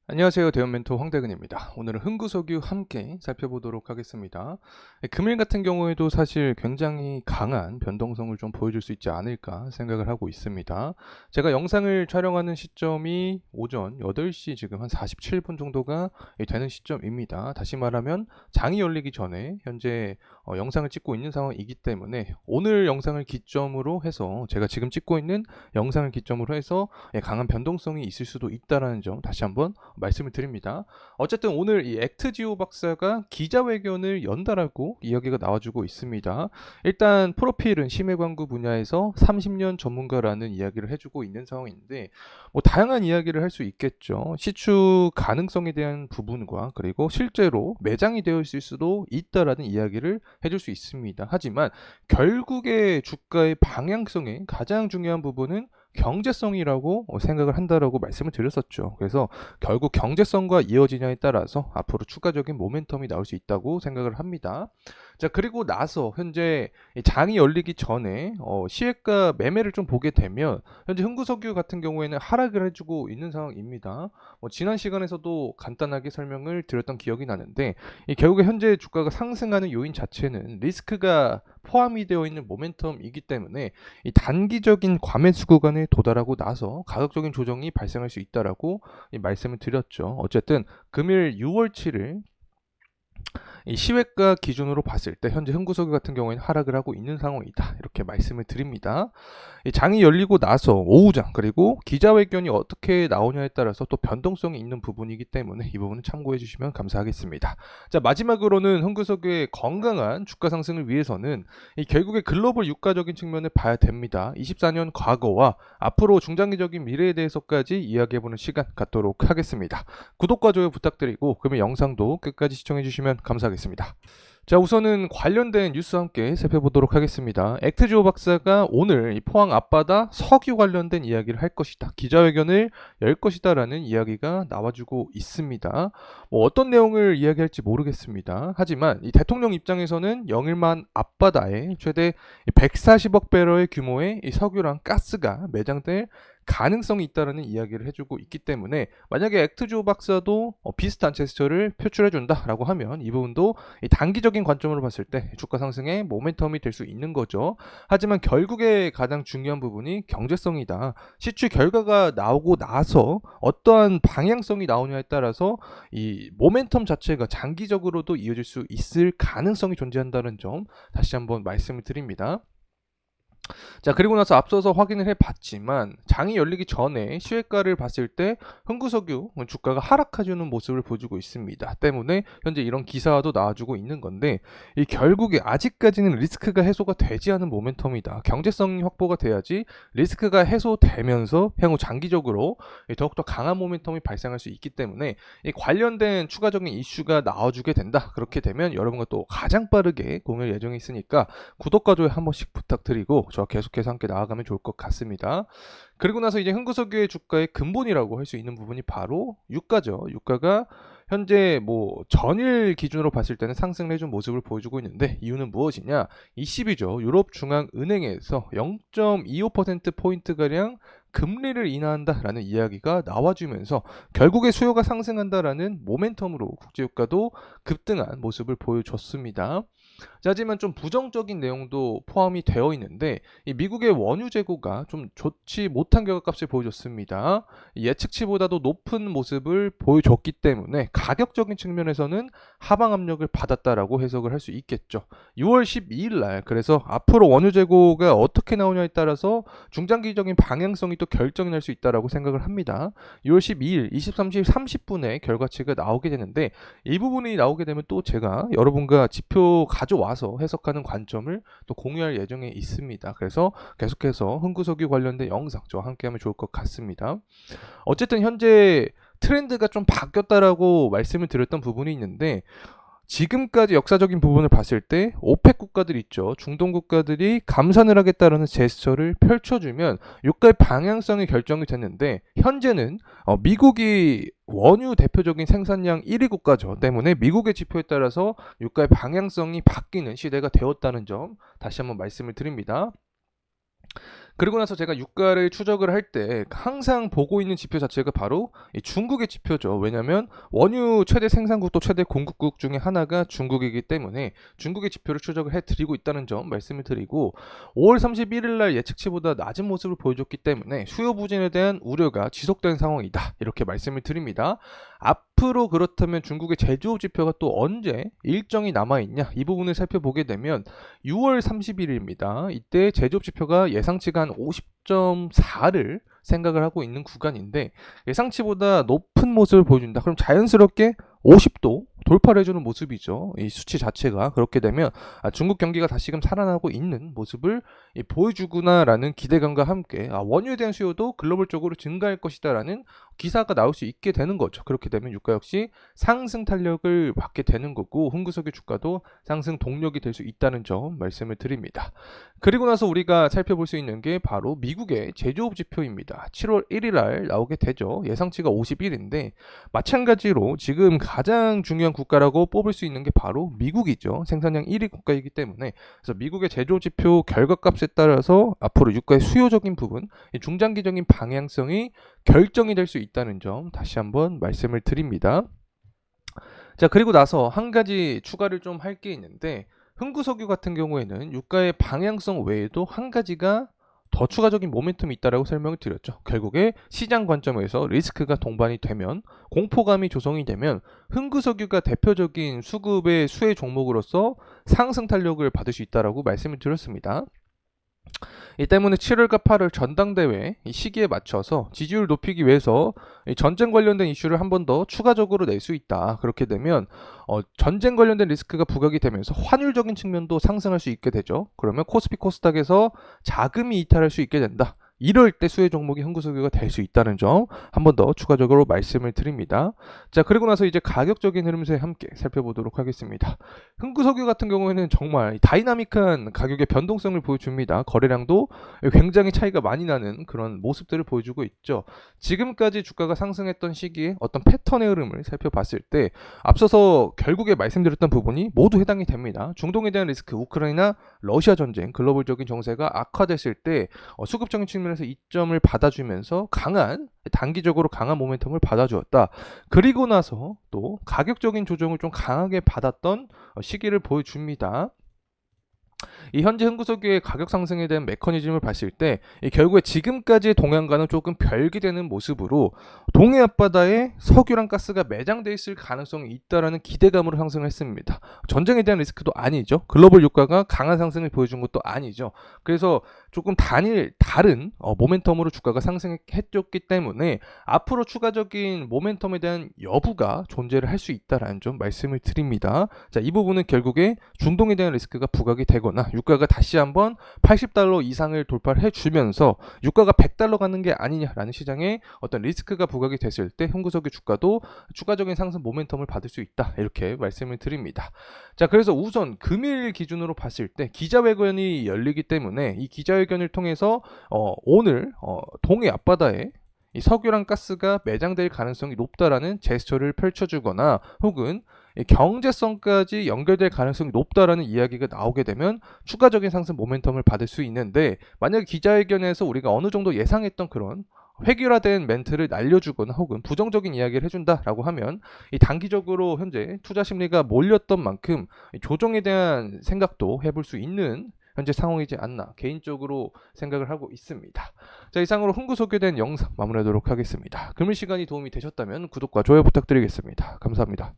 안녕하세요. 대형 멘토 황대근입니다. 오늘은 흥구석유 함께 살펴보도록 하겠습니다. 금일 같은 경우에도 사실 굉장히 강한 변동성을 좀 보여줄 수 있지 않을까 생각을 하고 있습니다. 제가 영상을 촬영하는 시점이 오전 8시 지금 한 47분 정도가 되는 시점입니다. 다시 말하면 장이 열리기 전에 현재 영상을 찍고 있는 상황이기 때문에 오늘 영상을 기점으로 해서 제가 지금 찍고 있는 영상을 기점으로 해서 강한 변동성이 있을 수도 있다는 점 다시 한번 말씀을 드립니다. 어쨌든 오늘 이 액트지오 박사가 기자회견을 연다라고 이야기가 나와주고 있습니다. 일단 프로필은 심해 광고 분야에서 30년 전문가라는 이야기를 해주고 있는 상황인데 다양한 이야기를 할 수 있겠죠. 시추 가능성에 대한 부분과 그리고 실제로 매장이 되어 있을 수도 있다라는 이야기를 해줄 수 있습니다. 하지만 결국에 주가의 방향성에 가장 중요한 부분은 경제성이라고 생각을 한다라고 말씀을 드렸었죠. 그래서 결국 경제성과 이어지냐에 따라서 앞으로 추가적인 모멘텀이 나올 수 있다고 생각을 합니다. 자, 그리고 나서 현재 장이 열리기 전에 시외가 매매를 좀 보게 되면 현재 흥구석유 같은 경우에는 하락을 해주고 있는 상황입니다. 지난 시간에서도 간단하게 설명을 드렸던 기억이 나는데 결국에 현재 주가가 상승하는 요인 자체는 리스크가 포함이 되어 있는 모멘텀이기 때문에 이 단기적인 과매수 구간에 도달하고 나서 가격적인 조정이 발생할 수 있다라고 말씀을 드렸죠. 어쨌든 금일 6월 7일 이 시외가 기준으로 봤을 때 현재 흥구석유 같은 경우에는 하락을 하고 있는 상황이다. 이렇게 말씀을 드립니다. 이 장이 열리고 나서 오후장 그리고 기자회견이 어떻게 나오냐에 따라서 또 변동성이 있는 부분이기 때문에 이 부분은 참고해 주시면 감사하겠습니다. 자, 마지막으로는 흥구석유의 건강한 주가 상승을 위해서는 이 결국에 글로벌 유가적인 측면을 봐야 됩니다. 24년 과거와 앞으로 중장기적인 미래에 대해서까지 이야기해보는 시간 갖도록 하겠습니다. 구독과 좋아요 부탁드리고 그러면 영상도 끝까지 시청해 주시면 감사하겠습니다. 자, 우선은 관련된 뉴스 함께 살펴보도록 하겠습니다. 액트지오 박사가 오늘 이 포항 앞바다 석유 관련된 이야기를 할 것이다. 기자회견을 열 것이다라는 이야기가 나와주고 있습니다. 어떤 내용을 이야기할지 모르겠습니다. 하지만 이 대통령 입장에서는 영일만 앞바다에 최대 140억 배럴의 규모의 이 석유랑 가스가 매장될 가능성이 있다는 이야기를 해주고 있기 때문에 만약에 액트지오 박사도 비슷한 제스처를 표출해준다라고 하면 이 부분도 단기적인 관점으로 봤을 때 주가 상승의 모멘텀이 될 수 있는 거죠. 하지만 결국에 가장 중요한 부분이 경제성이다. 시추 결과가 나오고 나서 어떠한 방향성이 나오냐에 따라서 이 모멘텀 자체가 장기적으로도 이어질 수 있을 가능성이 존재한다는 점 다시 한번 말씀을 드립니다. 자, 그리고 나서 앞서서 확인을 해봤지만 장이 열리기 전에 시외가를 봤을 때 흥구석유 주가가 하락해주는 모습을 보여주고 있습니다. 때문에 현재 이런 기사도 나와주고 있는 건데 이 결국에 아직까지는 리스크가 해소가 되지 않은 모멘텀이다. 경제성이 확보가 돼야지 리스크가 해소되면서 향후 장기적으로 더욱더 강한 모멘텀이 발생할 수 있기 때문에 이 관련된 추가적인 이슈가 나와주게 된다. 그렇게 되면 여러분과 또 가장 빠르게 공유할 예정이 있으니까 구독과 좋아요 한 번씩 부탁드리고 저 계속해서 함께 나아가면 좋을 것 같습니다. 그리고 나서 이제 흥구석유의 주가의 근본이라고 할 수 있는 부분이 바로 유가죠. 유가가 현재 전일 기준으로 봤을 때는 상승을 해준 모습을 보여주고 있는데 이유는 무엇이냐? ECB죠. 유럽중앙은행에서 0.25%포인트가량 금리를 인하한다라는 이야기가 나와주면서 결국에 수요가 상승한다라는 모멘텀으로 국제유가도 급등한 모습을 보여줬습니다. 자, 하지만 좀 부정적인 내용도 포함이 되어 있는데 이 미국의 원유 재고가 좀 좋지 못한 결과값을 보여줬습니다. 예측치보다도 높은 모습을 보여줬기 때문에 가격적인 측면에서는 하방 압력을 받았다라고 해석을 할 수 있겠죠. 6월 12일 날 그래서 앞으로 원유 재고가 어떻게 나오냐에 따라서 중장기적인 방향성이 또 결정이 날 수 있다라고 생각을 합니다. 6월 12일 23시 30분에 결과치가 나오게 되는데 이 부분이 나오게 되면 또 제가 여러분과 지표 가져와서 해석하는 관점을 또 공유할 예정에 있습니다. 그래서 계속해서 흥구석유 관련된 영상 저와 함께하면 좋을 것 같습니다. 어쨌든 현재 트렌드가 좀 바뀌었다라고 말씀을 드렸던 부분이 있는데 지금까지 역사적인 부분을 봤을 때 오펙 국가들 있죠. 중동 국가들이 감산을 하겠다라는 제스처를 펼쳐주면 유가의 방향성이 결정이 됐는데 현재는 미국이 원유 대표적인 생산량 1위 국가죠. 때문에 미국의 지표에 따라서 유가의 방향성이 바뀌는 시대가 되었다는 점 다시 한번 말씀을 드립니다. 그리고 나서 제가 유가를 추적을 할 때 항상 보고 있는 지표 자체가 바로 이 중국의 지표죠. 왜냐하면 원유 최대 생산국 또 최대 공급국 중에 하나가 중국이기 때문에 중국의 지표를 추적을 해드리고 있다는 점 말씀을 드리고 5월 31일 날 예측치보다 낮은 모습을 보여줬기 때문에 수요 부진에 대한 우려가 지속된 상황이다. 이렇게 말씀을 드립니다. 앞으로 그렇다면 중국의 제조업 지표가 또 언제 일정이 남아있냐 이 부분을 살펴보게 되면 6월 30일입니다. 이때 제조업 지표가 예상치가 한 50.4를 생각을 하고 있는 구간인데 예상치보다 높은 모습을 보여준다. 그럼 자연스럽게 50도 돌파를 해주는 모습이죠. 이 수치 자체가. 그렇게 되면 중국 경기가 다시금 살아나고 있는 모습을 보여주구나라는 기대감과 함께 원유에 대한 수요도 글로벌적으로 증가할 것이다라는 기사가 나올 수 있게 되는 거죠. 그렇게 되면 유가 역시 상승 탄력을 받게 되는 거고 흥구석유 주가도 상승 동력이 될 수 있다는 점 말씀을 드립니다. 그리고 나서 우리가 살펴볼 수 있는 게 바로 미국의 제조업 지표입니다. 7월 1일 날 나오게 되죠. 예상치가 51인데 마찬가지로 지금 가장 중요한 국가라고 뽑을 수 있는 게 바로 미국이죠. 생산량 1위 국가이기 때문에 그래서 미국의 제조업 지표 결과값에 따라서 앞으로 유가의 수요적인 부분, 중장기적인 방향성이 결정이 될 수 있다는 점 다시 한번 말씀을 드립니다. 자, 그리고 나서 한 가지 추가를 좀 할 게 있는데 흥구석유 같은 경우에는 유가의 방향성 외에도 한 가지가 더 추가적인 모멘텀이 있다라고 설명을 드렸죠. 결국에 시장 관점에서 리스크가 동반이 되면 공포감이 조성이 되면 흥구석유가 대표적인 수급의 수혜 종목으로서 상승 탄력을 받을 수 있다라고 말씀을 드렸습니다. 이 때문에 7월과 8월 전당대회 이 시기에 맞춰서 지지율 높이기 위해서 전쟁 관련된 이슈를 한 번 더 추가적으로 낼 수 있다. 그렇게 되면 전쟁 관련된 리스크가 부각이 되면서 환율적인 측면도 상승할 수 있게 되죠. 그러면 코스피 코스닥에서 자금이 이탈할 수 있게 된다. 이럴 때 수혜 종목이 흥구석유가 될 수 있다는 점 한 번 더 추가적으로 말씀을 드립니다. 자, 그리고 나서 이제 가격적인 흐름세 함께 살펴보도록 하겠습니다. 흥구석유 같은 경우에는 정말 다이나믹한 가격의 변동성을 보여줍니다. 거래량도 굉장히 차이가 많이 나는 그런 모습들을 보여주고 있죠. 지금까지 주가가 상승했던 시기에 어떤 패턴의 흐름을 살펴봤을 때 앞서서 결국에 말씀드렸던 부분이 모두 해당이 됩니다. 중동에 대한 리스크, 우크라이나, 러시아 전쟁, 글로벌적인 정세가 악화됐을 때 수급적인 측면에서 이점을 받아주면서 단기적으로 강한 모멘텀을 받아주었다. 그리고 나서 또 가격적인 조정을 좀 강하게 받았던 시기를 보여줍니다. 이 현재 흥구석유의 가격 상승에 대한 메커니즘을 봤을 때 결국에 지금까지의 동향과는 조금 별개되는 모습으로 동해 앞바다에 석유랑 가스가 매장돼 있을 가능성이 있다라는 기대감으로 상승했습니다. 전쟁에 대한 리스크도 아니죠. 글로벌 유가가 강한 상승을 보여준 것도 아니죠. 그래서 조금 다른 모멘텀으로 주가가 상승했었기 때문에 앞으로 추가적인 모멘텀에 대한 여부가 존재를 할 수 있다라는 점 말씀을 드립니다. 자, 이 부분은 결국에 중동에 대한 리스크가 부각이 되거나 유가가 다시 한번 $80 이상을 돌파를 해주면서 유가가 $100 가는 게 아니냐라는 시장에 어떤 리스크가 부각이 됐을 때 흥구석유 주가도 추가적인 상승 모멘텀을 받을 수 있다. 이렇게 말씀을 드립니다. 자, 그래서 우선 금일 기준으로 봤을 때 기자회견이 열리기 때문에 이 기자회견을 통해서 오늘 동해 앞바다에 이 석유랑 가스가 매장될 가능성이 높다라는 제스처를 펼쳐주거나 혹은 경제성까지 연결될 가능성이 높다라는 이야기가 나오게 되면 추가적인 상승 모멘텀을 받을 수 있는데 만약에 기자회견에서 우리가 어느 정도 예상했던 그런 획일화된 멘트를 날려주거나 혹은 부정적인 이야기를 해준다라고 하면 이 단기적으로 현재 투자 심리가 몰렸던 만큼 조정에 대한 생각도 해볼 수 있는 현재 상황이지 않나 개인적으로 생각을 하고 있습니다. 자, 이상으로 흥구석유에 대한 영상 마무리하도록 하겠습니다. 금일 시간이 도움이 되셨다면 구독과 좋아요 부탁드리겠습니다. 감사합니다.